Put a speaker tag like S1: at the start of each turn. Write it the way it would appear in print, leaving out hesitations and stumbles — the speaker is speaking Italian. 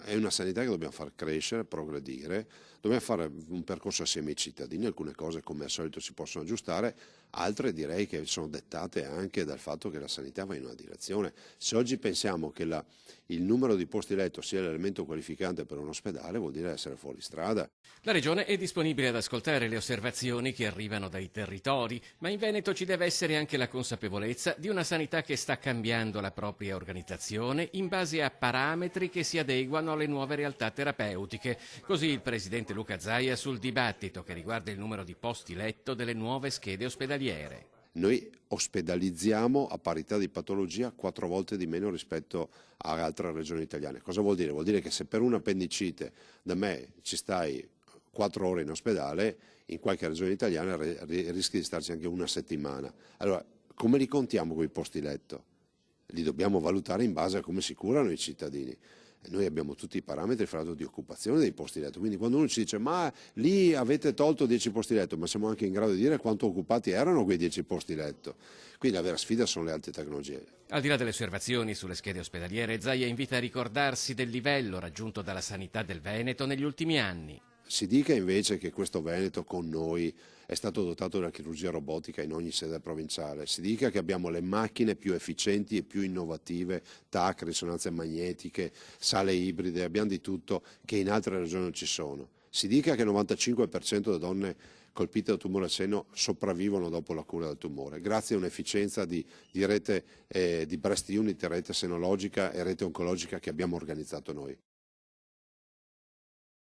S1: è una sanità che dobbiamo far crescere, progredire, dobbiamo fare un percorso assieme ai cittadini, alcune cose come al solito si possono aggiustare, altre direi che sono dettate anche dal fatto che la sanità va in una direzione. Se oggi pensiamo che il numero di posti letto sia l'elemento qualificante per un ospedale, vuol dire essere fuori strada.
S2: La Regione è disponibile ad ascoltare le osservazioni che arrivano dai territori, ma in Veneto ci deve essere anche la consapevolezza di una sanità che sta cambiando la propria organizzazione in base a parametri che si adeguano alle nuove realtà terapeutiche. Così il presidente Luca Zaia sul dibattito che riguarda il numero di posti letto delle nuove schede ospedaliere.
S1: Noi ospedalizziamo a parità di patologia 4 volte di meno rispetto a altre regioni italiane. Cosa vuol dire? Vuol dire che se per un'appendicite da me ci stai 4 ore in ospedale, in qualche regione italiana rischi di starci anche una settimana. Allora, come li contiamo quei posti letto? Li dobbiamo valutare in base a come si curano i cittadini. Noi abbiamo tutti i parametri fra l'altro di occupazione dei posti letto, quindi quando uno ci dice ma lì avete tolto 10 posti letto, ma siamo anche in grado di dire quanto occupati erano quei 10 posti letto. Quindi la vera sfida sono le alte tecnologie.
S2: Al di là delle osservazioni sulle schede ospedaliere, Zaia invita a ricordarsi del livello raggiunto dalla sanità del Veneto negli ultimi anni.
S1: Si dica invece che questo Veneto con noi è stato dotato della chirurgia robotica in ogni sede provinciale, si dica che abbiamo le macchine più efficienti e più innovative, TAC, risonanze magnetiche, sale ibride, abbiamo di tutto che in altre regioni non ci sono. Si dica che il 95% delle donne colpite da tumore al seno sopravvivono dopo la cura del tumore, grazie a un'efficienza di rete di breast unit, rete senologica e rete oncologica che abbiamo organizzato noi.